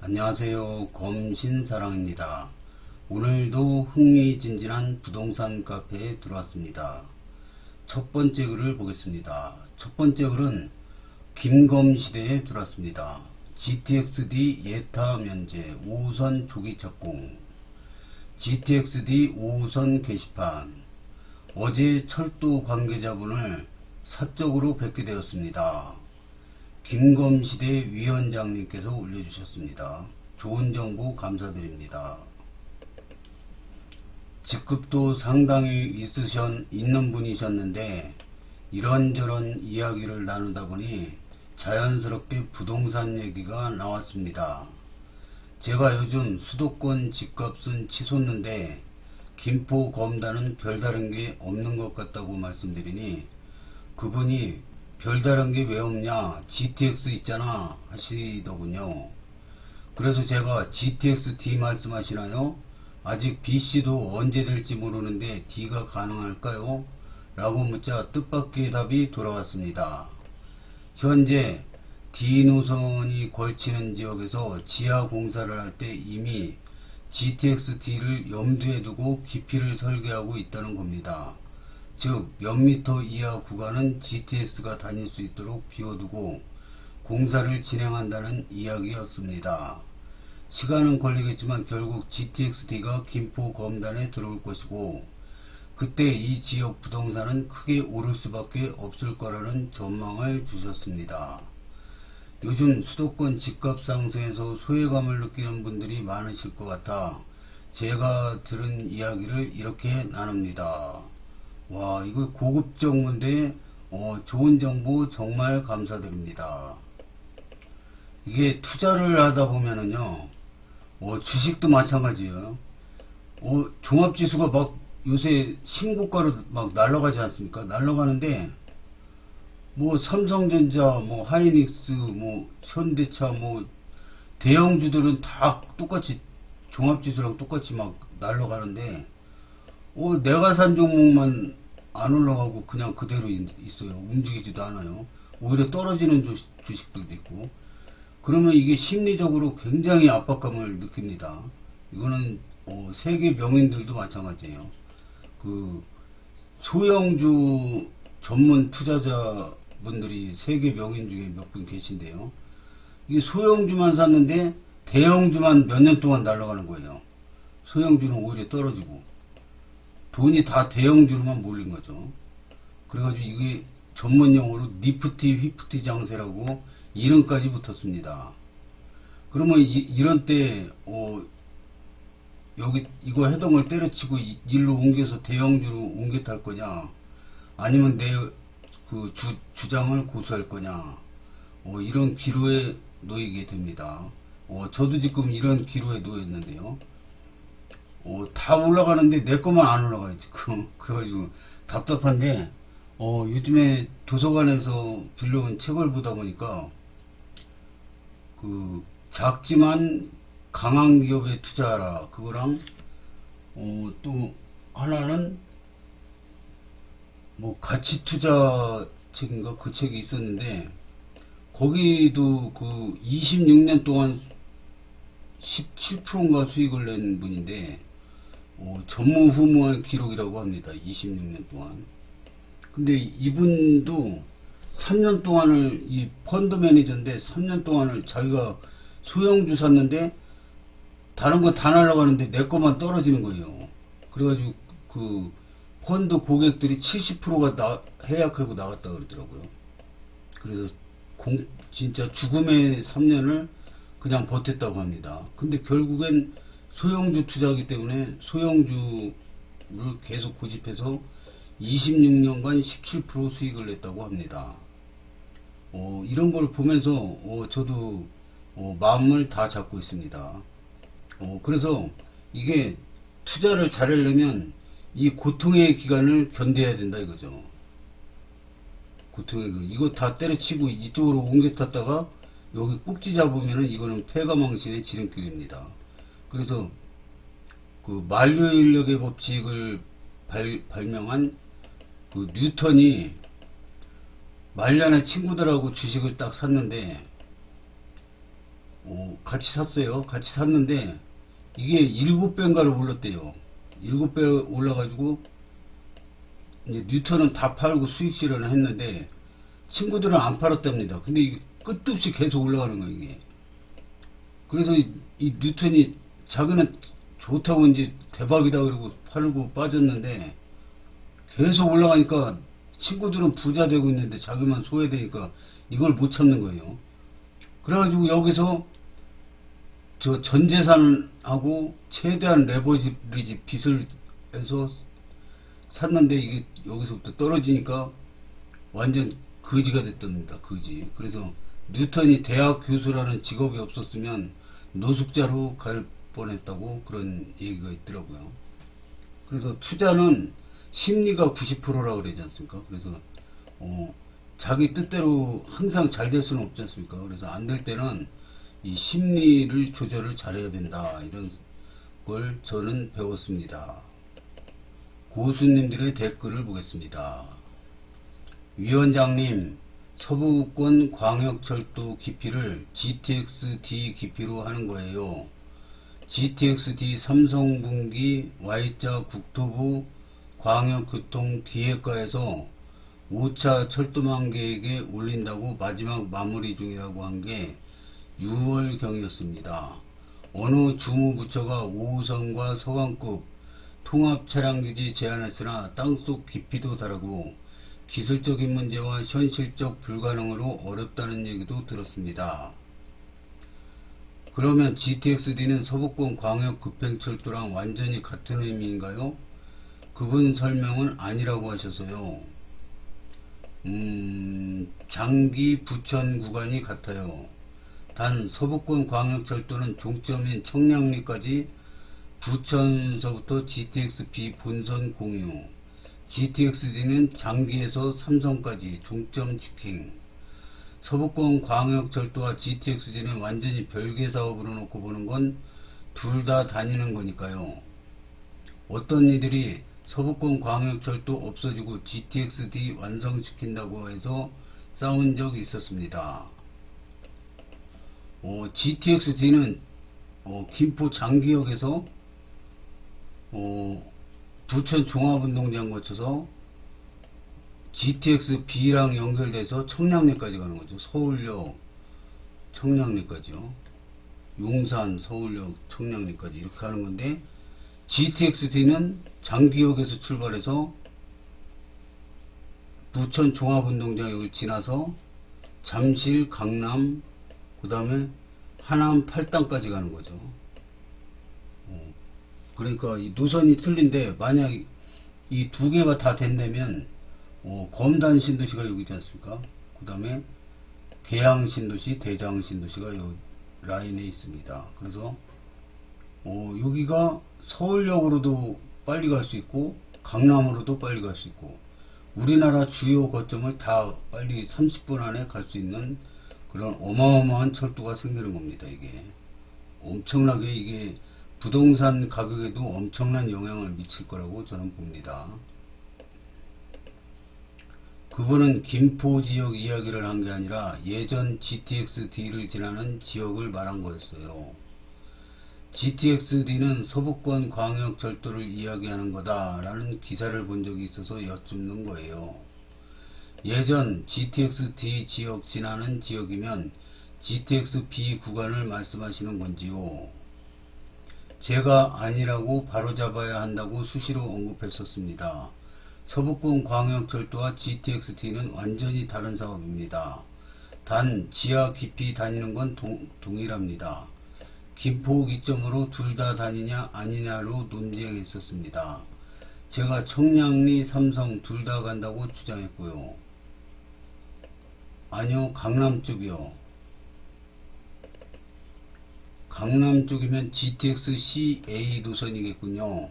안녕하세요. 검신사랑입니다. 오늘도 흥미진진한 부동산 카페에 들어왔습니다. 첫 번째 글을 보겠습니다. 첫 번째 글은 김검시대에 들어왔습니다. GTX-D 예타 면제 5호선 조기 착공. GTX-D 5호선 게시판. 어제 철도 관계자분을 사적으로 뵙게 되었습니다. 김검시대 위원장님께서 올려주셨습니다. 좋은 정보 감사드립니다. 직급도 상당히 있는 분이셨는데 이런저런 이야기를 나누다 보니 자연스럽게 부동산 얘기가 나왔습니다. 제가 요즘 수도권 집값은 치솟는데 김포 검단은 별다른 게 없는 것 같다고 말씀드리니 그분이 별다른 게 왜 없냐, GTX 있잖아 하시더군요. 그래서 제가 GTX-D 말씀하시나요? 아직 BC도 언제 될지 모르는데 D가 가능할까요? 라고 묻자 뜻밖의 답이 돌아왔습니다. 현재 D 노선이 걸치는 지역에서 지하 공사를 할 때 이미 GTX-D를 염두에 두고 깊이를 설계하고 있다는 겁니다. 즉 몇 미터 이하 구간은 GTX가 다닐 수 있도록 비워두고 공사를 진행한다는 이야기였습니다. 시간은 걸리겠지만 결국 GTX-D가 김포 검단에 들어올 것이고 그때 이 지역 부동산은 크게 오를 수밖에 없을 거라는 전망을 주셨습니다. 요즘 수도권 집값 상승에서 소외감을 느끼는 분들이 많으실 것 같아 제가 들은 이야기를 이렇게 나눕니다. 와, 이거 고급 정보인데 좋은 정보 정말 감사드립니다. 이게 투자를 하다 보면은요, 주식도 마찬가지예요. 종합지수가 막 요새 신고가로 막 날아가지 않습니까? 날아가는데 뭐 삼성전자, 뭐 하이닉스, 뭐 현대차, 뭐 대형주들은 다 똑같이 종합지수랑 똑같이 막 날아가는데 내가 산 종목만 안 올라가고 그냥 그대로 있어요. 움직이지도 않아요. 오히려 떨어지는 주식들도 있고. 그러면 이게 심리적으로 굉장히 압박감을 느낍니다. 이거는 세계 명인들도 마찬가지예요. 그 소형주 전문 투자자분들이 세계 명인 중에 몇 분 계신데요. 이게 소형주만 샀는데 대형주만 몇 년 동안 날아가는 거예요. 소형주는 오히려 떨어지고. 돈이 다 대형주로만 몰린 거죠. 그래가지고 이게 전문 용어로 니프티, 휘프티 장세라고 이름까지 붙었습니다. 그러면 이런 때 여기 이거 해동을 때려치고 일로 옮겨서 대형주로 옮겨 탈 거냐, 아니면 내 그 주장을 고수할 거냐, 이런 기로에 놓이게 됩니다. 저도 지금 이런 기로에 놓였는데요. 다 올라가는데 내 것만 안 올라가요 지금. 그래가지고 답답한데 요즘에 도서관에서 빌려온 책을 보다 보니까 그 작지만 강한 기업에 투자하라 그거랑 또 하나는 뭐 가치 투자 책인가 그 책이 있었는데 거기도 그 26년 동안 17%인가 수익을 낸 분인데 전무후무한 기록이라고 합니다. 26년 동안. 근데 이분도 3년 동안을 이 펀드 매니저인데 3년 동안을 자기가 소형주 샀는데 다른 건 다 날아가는데 내 것만 떨어지는 거예요. 그래가지고 그 펀드 고객들이 70%가 해약하고 나갔다 그러더라고요. 그래서 진짜 죽음의 3년을 그냥 버텼다고 합니다. 근데 결국엔 소형주 투자하기 때문에 소형주를 계속 고집해서 26년간 17% 수익을 냈다고 합니다. 이런 걸 보면서 저도 마음을 다 잡고 있습니다. 그래서 이게 투자를 잘하려면 이 고통의 기간을 견뎌야 된다 이거죠. 고통의 기간. 이거 다 때려치고 이쪽으로 옮겨 탔다가 여기 꼭지 잡으면은 이거는 폐가망신의 지름길입니다. 그래서 그 만류인력의 법칙을 발명한 그 뉴턴이 말년에 친구들하고 주식을 딱 샀는데 같이 샀어요. 같이 샀는데 이게 7배인가를 올랐대요. 7배 올라가지고 이제 뉴턴은 다 팔고 수익 실현을 했는데 친구들은 안 팔았답니다. 근데 이게 끝도 없이 계속 올라가는 거예요, 이게. 그래서 이 뉴턴이 자기는 좋다고 이제 대박이다 그러고 팔고 빠졌는데 계속 올라가니까 친구들은 부자 되고 있는데 자기만 소외되니까 이걸 못 참는 거예요. 그래가지고 여기서 저 전 재산하고 최대한 레버리지 빚을 해서 샀는데 이게 여기서부터 떨어지니까 완전 거지가 됐답니다. 거지. 그래서 뉴턴이 대학 교수라는 직업이 없었으면 노숙자로 갈 뻔했다고 그런 얘기가 있더라고요. 그래서 투자는 심리가 90%라고 그러지 않습니까? 그래서 자기 뜻대로 항상 잘 될 수는 없지 않습니까? 그래서 안 될 때는 이 심리를 조절을 잘해야 된다. 이런 걸 저는 배웠습니다. 고수님들의 댓글을 보겠습니다. 위원장님, 서부권 광역철도 깊이를 GTX-D 깊이로 하는 거예요. GTX-D 삼성분기 Y자 국토부 광역교통기획과에서 5차 철도망 계획에 올린다고 마지막 마무리 중이라고 한 게 6월경이었습니다. 어느 주무부처가 5호선과 서강급 통합차량기지 제안했으나 땅속 깊이도 다르고 기술적인 문제와 현실적 불가능으로 어렵다는 얘기도 들었습니다. 그러면 GTX-D는 서부권 광역 급행철도랑 완전히 같은 의미인가요? 그분 설명은 아니라고 하셔서요. 장기 부천 구간이 같아요. 단 서부권 광역철도는 종점인 청량리까지 부천서부터 GTX-B 본선 공유, GTX-D는 장기에서 삼성까지 종점 직행. 서부권 광역철도와 GTX-D는 완전히 별개 사업으로 놓고 보는 건 둘 다 다니는 거니까요. 어떤 이들이 서부권 광역철도 없어지고 GTX-D 완성시킨다고 해서 싸운 적이 있었습니다. GTX-D는 김포 장기역에서 부천 종합운동장 거쳐서 GTX-B랑 연결돼서 청량리까지 가는 거죠. 서울역 청량리까지요. 용산 서울역 청량리까지 이렇게 가는 건데 GTX-D는 장기역에서 출발해서 부천 종합운동장역을 지나서 잠실, 강남, 그 다음에 하남 8단까지 가는 거죠. 그러니까 이 노선이 틀린데 만약 이 두 개가 다 된다면 검단 신도시가 여기 있지 않습니까? 그 다음에 계양 신도시, 대장 신도시가 요 라인에 있습니다. 그래서 여기가 서울역으로도 빨리 갈 수 있고 강남으로도 빨리 갈 수 있고 우리나라 주요 거점을 다 빨리 30분 안에 갈 수 있는 그런 어마어마한 철도가 생기는 겁니다. 이게 엄청나게 이게 부동산 가격에도 엄청난 영향을 미칠 거라고 저는 봅니다. 그분은 김포 지역 이야기를 한 게 아니라 예전 GTX-D를 지나는 지역을 말한 거였어요. GTX-D는 서부권 광역철도를 이야기하는 거다 라는 기사를 본 적이 있어서 여쭙는 거예요. 예전 GTX-D 지역 지나는 지역이면 GTX-B 구간을 말씀하시는 건지요? 제가 아니라고 바로잡아야 한다고 수시로 언급했었습니다. 서부권 광역철도와 GTX-D는 완전히 다른 사업입니다. 단 지하 깊이 다니는 건 동일합니다. 김포 기점으로 둘 다 다니냐 아니냐로 논쟁했었습니다. 제가 청량리, 삼성 둘 다 간다고 주장했고요. 아니요, 강남 쪽이요. 강남 쪽이면 GTX-CA 노선이겠군요.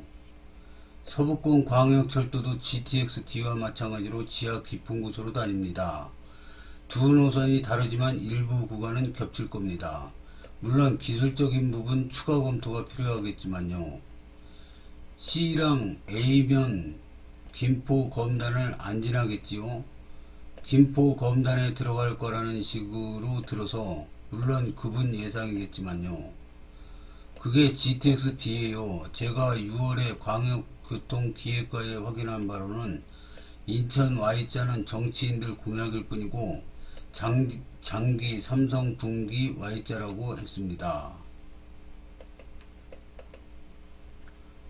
서부권 광역철도도 GTX-D와 마찬가지로 지하 깊은 곳으로 다닙니다. 두 노선이 다르지만 일부 구간은 겹칠 겁니다. 물론 기술적인 부분 추가 검토가 필요하겠지만요. C랑 A면 김포 검단을 안 지나겠지요. 김포 검단에 들어갈 거라는 식으로 들어서 물론 그분 예상이겠지만요. 그게 GTX-D예요. 제가 6월에 광역교통기획과에 확인한 바로는 인천 Y자는 정치인들 공약일 뿐이고 장기 삼성 분기 Y자라고 했습니다.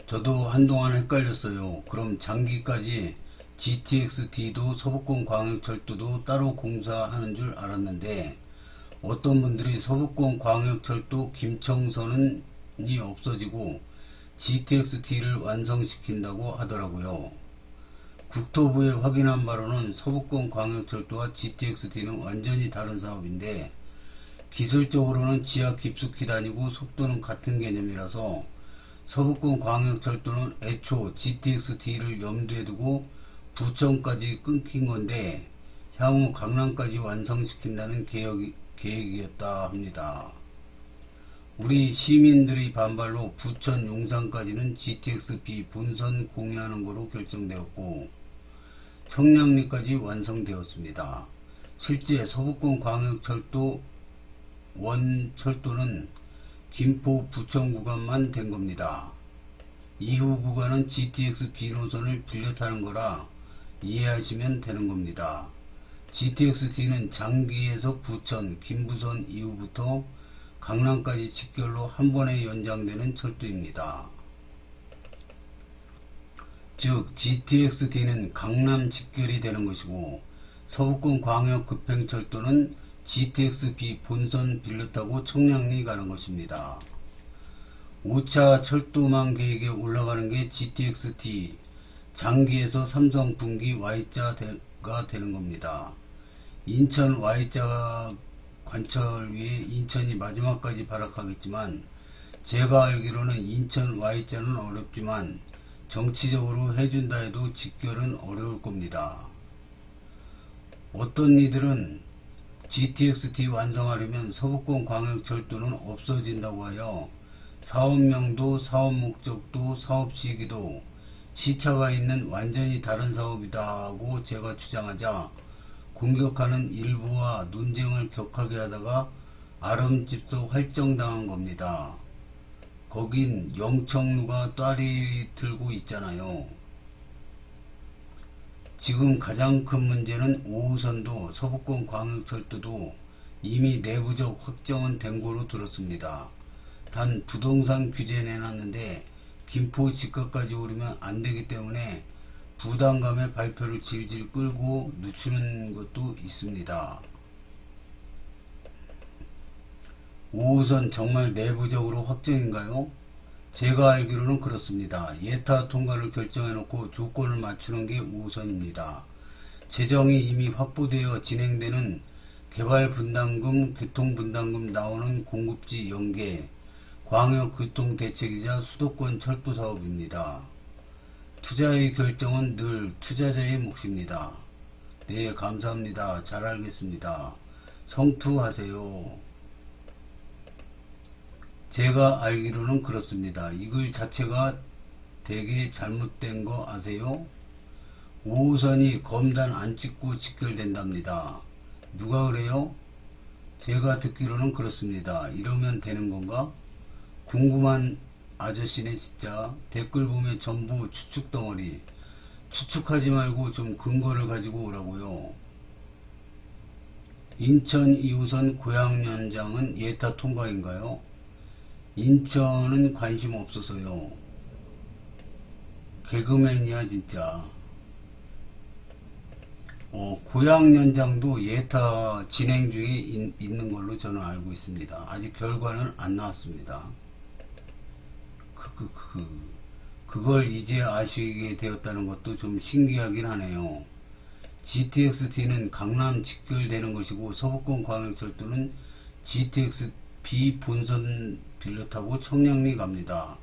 저도 한동안 헷갈렸어요. 그럼 장기까지 GTX-D도 서북권 광역철도도 따로 공사하는 줄 알았는데 어떤 분들이 서북권 광역철도 김청선이 없어지고 GTX-D를 완성시킨다고 하더라고요. 국토부에 확인한 바로는 서북권 광역철도와 GTX-D는 완전히 다른 사업인데 기술적으로는 지하 깊숙이 다니고 속도는 같은 개념이라서 서북권 광역철도는 애초 GTX-D를 염두에 두고 부천까지 끊긴 건데 향후 강남까지 완성시킨다는 계획이었다 합니다. 우리 시민들의 반발로 부천 용산까지는 GTX-B 본선 공유하는 거로 결정되었고 청량리까지 완성되었습니다. 실제 서북권 광역철도 원철도는 김포 부천 구간만 된 겁니다. 이후 구간은 GTX-B 노선을 빌려 타는 거라 이해하시면 되는 겁니다. GTX-D는 장기에서 부천, 김부선 이후부터 강남까지 직결로 한 번에 연장되는 철도입니다. 즉 GTX-D는 강남 직결이 되는 것이고 서북권 광역 급행철도는 GTX-B 본선 빌려 타고 청량리 가는 것입니다. 5차 철도망 계획에 올라가는 게 GTX-D 장기에서 삼성 분기 Y자가 되는 겁니다. 인천 Y자 관철 위에 인천이 마지막까지 발악하겠지만 제가 알기로는 인천 Y자는 어렵지만 정치적으로 해준다 해도 직결은 어려울 겁니다. 어떤 이들은 GTX-D 완성하려면 서북권 광역철도는 없어진다고 하여 사업명도 사업 목적도 사업 시기도 시차가 있는 완전히 다른 사업이다 하고 제가 주장하자 공격하는 일부와 논쟁을 격하게 하다가 아름집소 활정당한 겁니다. 거긴 영청루가 따리 들고 있잖아요. 지금 가장 큰 문제는 5호선도 서북권 광역철도도 이미 내부적 확정은 된 거로 들었습니다. 단 부동산 규제 내놨는데 김포 집값까지 오르면 안 되기 때문에 부담감에 발표를 질질 끌고 늦추는 것도 있습니다. 5호선 정말 내부적으로 확정인가요? 제가 알기로는 그렇습니다. 예타 통과를 결정해놓고 조건을 맞추는 게 5호선입니다. 재정이 이미 확보되어 진행되는 개발분담금, 교통분담금 나오는 공급지 연계, 광역교통대책이자 수도권 철도사업입니다. 투자의 결정은 늘 투자자의 몫입니다. 네, 감사합니다. 잘 알겠습니다. 성투하세요. 제가 알기로는 그렇습니다. 이 글 자체가 되게 잘못된 거 아세요? 5호선이 검단 안 찍고 직결된답니다. 누가 그래요? 제가 듣기로는 그렇습니다. 이러면 되는 건가? 궁금한 아저씨네 진짜. 댓글 보면 전부 추측 덩어리. 추측하지 말고 좀 근거를 가지고 오라고요. 인천 2호선 고양연장은 예타 통과인가요? 인천은 관심 없어서요. 개그맨이야 진짜. 고양연장도 예타 진행 중에 있는 걸로 저는 알고 있습니다. 아직 결과는 안 나왔습니다. 그걸 이제 아시게 되었다는 것도 좀 신기하긴 하네요. GTX-D는 강남 직결되는 것이고 서북권 광역철도는 GTX-B 본선 빌려 타고 청량리 갑니다.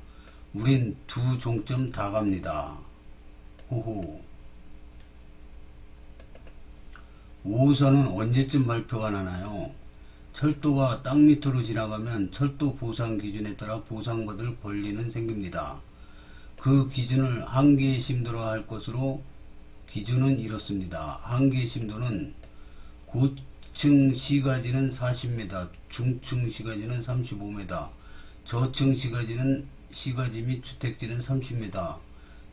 우린 두 종점 다 갑니다. 호호. 5호선은 언제쯤 발표가 나나요? 철도가 땅 밑으로 지나가면 철도 보상 기준에 따라 보상받을 권리는 생깁니다. 그 기준을 한계 심도로 할 것으로 기준은 이렇습니다. 한계 심도는 위층 시가지는 40m, 중층 시가지는 35m, 저층 시가지 및 주택지는 30m,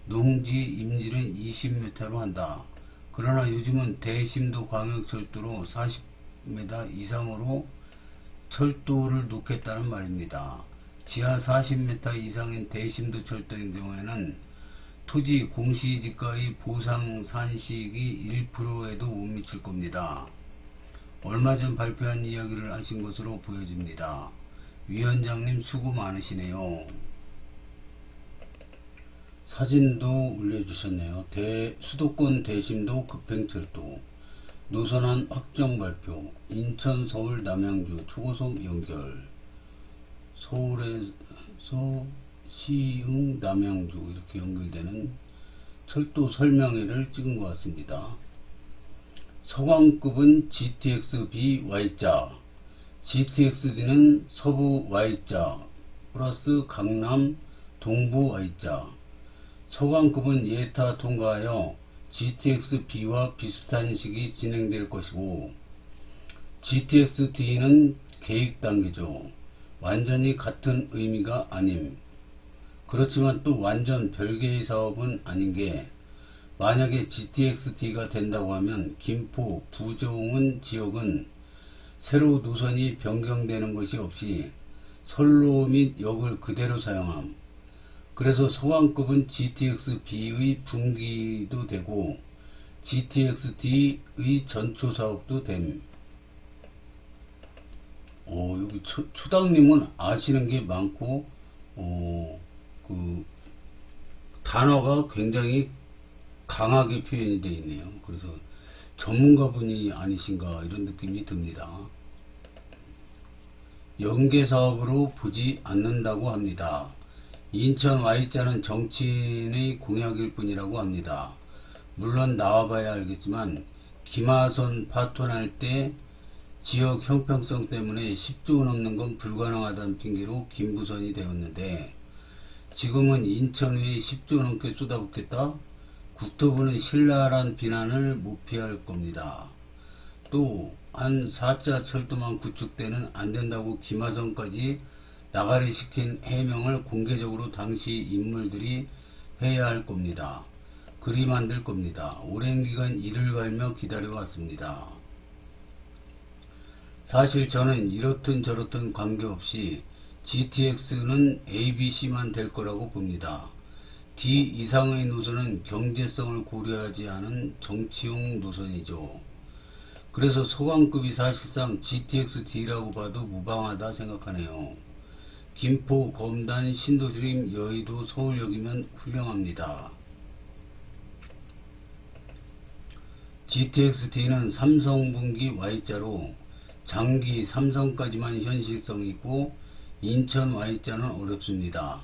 농지 임지는 20m로 한다. 그러나 요즘은 대심도 광역철도로 40m 이상으로 철도를 놓겠다는 말입니다. 지하 40m 이상인 대심도 철도인 경우에는 토지 공시지가의 보상 산식이 1%에도 못 미칠 겁니다. 얼마 전 발표한 이야기를 하신 것으로 보여집니다. 위원장님 수고 많으시네요. 사진도 올려주셨네요. 수도권 대심도 급행철도 노선안 확정 발표. 인천, 서울, 남양주 초고속 연결. 서울에서 시흥, 남양주 이렇게 연결되는 철도 설명회를 찍은 것 같습니다. 서광급은 GTX-B Y자, GTX-D는 서부 Y자 플러스 강남 동부 Y자. 서광급은 예타 통과하여 GTX-B와 비슷한 식이 진행될 것이고, GTX-D는 계획 단계죠. 완전히 같은 의미가 아님. 그렇지만 또 완전 별개의 사업은 아닌 게, 만약에 GTX-D가 된다고 하면 김포, 부정은 지역은 새로 노선이 변경되는 것이 없이 선로 및 역을 그대로 사용함. 그래서 서광급은 GTX-B의 분기도 되고 GTX-D의 전초 사업도 됨. 여기 초당님은 아시는 게 많고, 그 단어가 굉장히 강하게 표현이 되어 있네요. 그래서 전문가분이 아니신가 이런 느낌이 듭니다. 연계사업으로 보지 않는다고 합니다. 인천 Y자는 정치인의 공약일 뿐이라고 합니다. 물론 나와봐야 알겠지만 김하선 파토날 때 지역 형평성 때문에 10조 넘는 건 불가능하다는 핑계로 김부선이 되었는데, 지금은 인천에 10조 넘게 쏟아붓겠다? 국토부는 신랄한 비난을 못 피할 겁니다. 또 한 4자 철도만 구축되는 안된다고 김하선까지 나가리 시킨 해명을 공개적으로 당시 인물들이 해야 할 겁니다. 그리 만들 겁니다. 오랜 기간 이를 갈며 기다려왔습니다. 사실 저는 이렇든 저렇든 관계없이 GTX는 ABC만 될 거라고 봅니다. D 이상의 노선은 경제성을 고려하지 않은 정치용 노선이죠. 그래서 서광급이 사실상 GTX-D라고 봐도 무방하다 생각하네요. 김포, 검단, 신도시림, 여의도, 서울역이면 훌륭합니다. GTX-D는 삼성분기 Y자로 장기 삼성까지만 현실성이 있고 인천 Y자는 어렵습니다.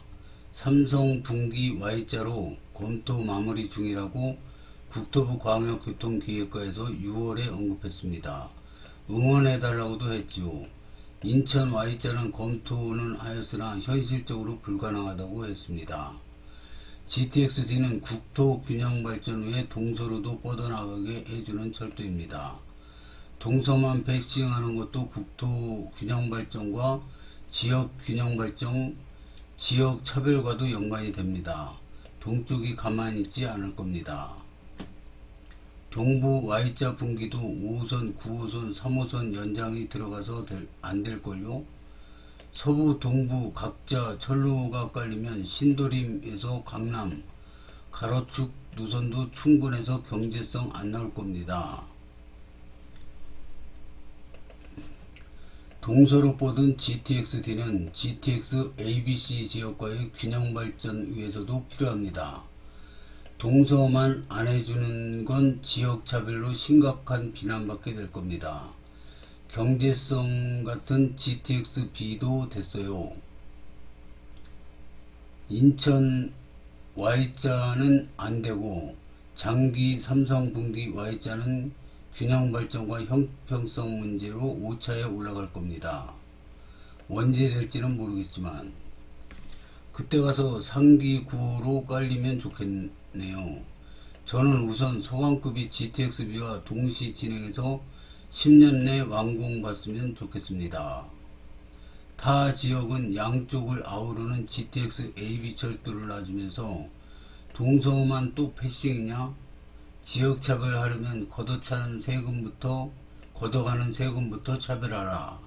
삼성분기 Y자로 검토 마무리 중이라고 국토부 광역교통기획과에서 6월에 언급했습니다. 응원해달라고도 했지요. 인천 Y자는 검토는 하였으나 현실적으로 불가능하다고 했습니다. GTX-D는 국토균형발전 후에 동서로도 뻗어나가게 해주는 철도입니다. 동서만 패싱하는 것도 국토균형발전과 지역균형발전, 지역차별과도 연관이 됩니다. 동쪽이 가만히 있지 않을 겁니다. 동부 Y자 분기도 5호선, 9호선, 3호선 연장이 들어가서 안 될걸요? 서부, 동부 각자 철로가 깔리면 신도림에서 강남, 가로축 노선도 충분해서 경제성 안 나올 겁니다. 동서로 뻗은 GTX-D는 GTX ABC 지역과의 균형발전 위해서도 필요합니다. 동서만 안 해주는 건 지역차별로 심각한 비난받게 될 겁니다. 경제성 같은 GTX-B도 됐어요. 인천 Y자는 안 되고 장기 삼성분기 Y자는 균형발전과 형평성 문제로 5차에 올라갈 겁니다. 언제 될지는 모르겠지만 그때 가서 상기 9호로 깔리면 좋겠네요. 저는 우선 서광급이 GTX-B와 동시 진행해서 10년 내 완공받으면 좋겠습니다. 타 지역은 양쪽을 아우르는 GTX AB 철도를 놔주면서 동서만 또 패싱이냐? 지역차별하려면 걷어가는 세금부터 차별하라.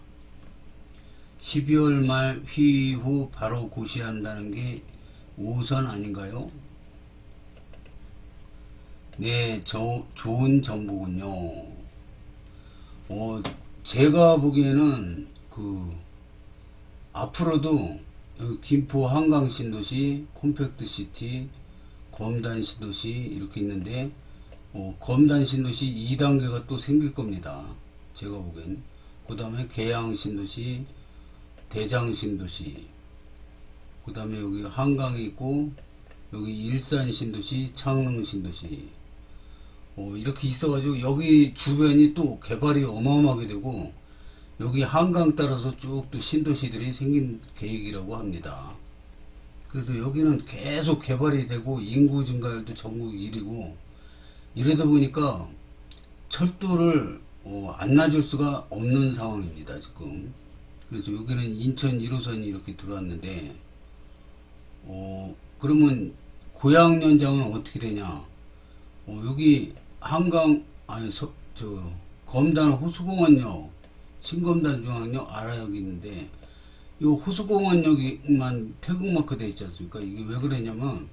12월 말 회의 후 바로 고시한다는 게 5선 아닌가요? 네, 좋은 정보군요. 제가 보기에는 앞으로도 여기 김포 한강 신도시, 콤팩트 시티, 검단 신도시 이렇게 있는데 검단 신도시 2단계가 또 생길 겁니다. 제가 보기엔. 그 다음에 계양 신도시, 대장 신도시, 그 다음에 여기 한강이 있고 여기 일산 신도시, 창릉 신도시 이렇게 있어가지고 여기 주변이 또 개발이 어마어마하게 되고 여기 한강 따라서 쭉 또 신도시들이 생긴 계획이라고 합니다. 그래서 여기는 계속 개발이 되고 인구 증가율도 전국 1위고 이러다 보니까 철도를 안 놔줄 수가 없는 상황입니다 지금. 그래서 여기는 인천 1호선이 이렇게 들어왔는데 그러면 고양 연장은 어떻게 되냐? 여기 한강 검단 호수공원역, 신검단 중앙역, 아라역이 있는데 이 호수공원역만 태극마크 되어 있지 않습니까? 이게 왜 그러냐면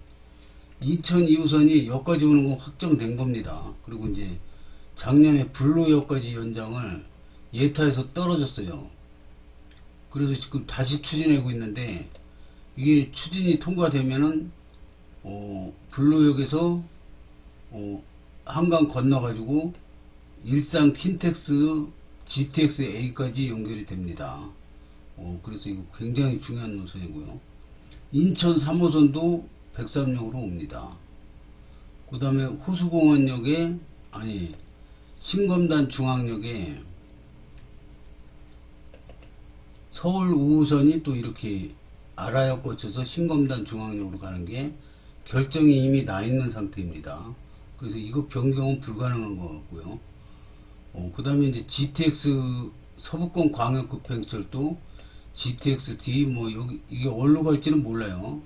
인천 2호선이 여기까지 오는 건 확정된 겁니다. 그리고 이제 작년에 불로역까지 연장을 예타에서 떨어졌어요. 그래서 지금 다시 추진하고 있는데 이게 추진이 통과되면은 불로역에서 한강 건너가지고 일산 킨텍스 GTX A까지 연결이 됩니다. 그래서 이거 굉장히 중요한 노선이고요. 인천 3호선도 103역으로 옵니다. 그 다음에 호수공원역에 신검단 중앙역에 서울 5호선이 또 이렇게 아라역 거쳐서 신검단 중앙역으로 가는 게 결정이 이미 나 있는 상태입니다. 그래서 이거 변경은 불가능한 것 같고요. 그 다음에 이제 GTX 서부권 광역급행철도 GTX-D 여기 이게 어디로 갈지는 몰라요.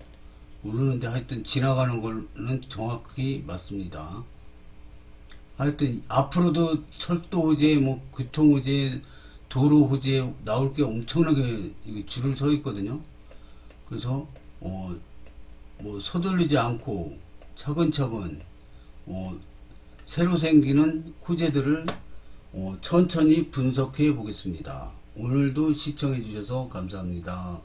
모르는데 하여튼 지나가는 거는 정확히 맞습니다. 하여튼 앞으로도 철도 호재, 교통 호재, 도로 호재 나올 게 엄청나게 줄을 서 있거든요. 그래서 서둘리지 않고 차근차근 새로 생기는 호재들을 천천히 분석해 보겠습니다. 오늘도 시청해 주셔서 감사합니다.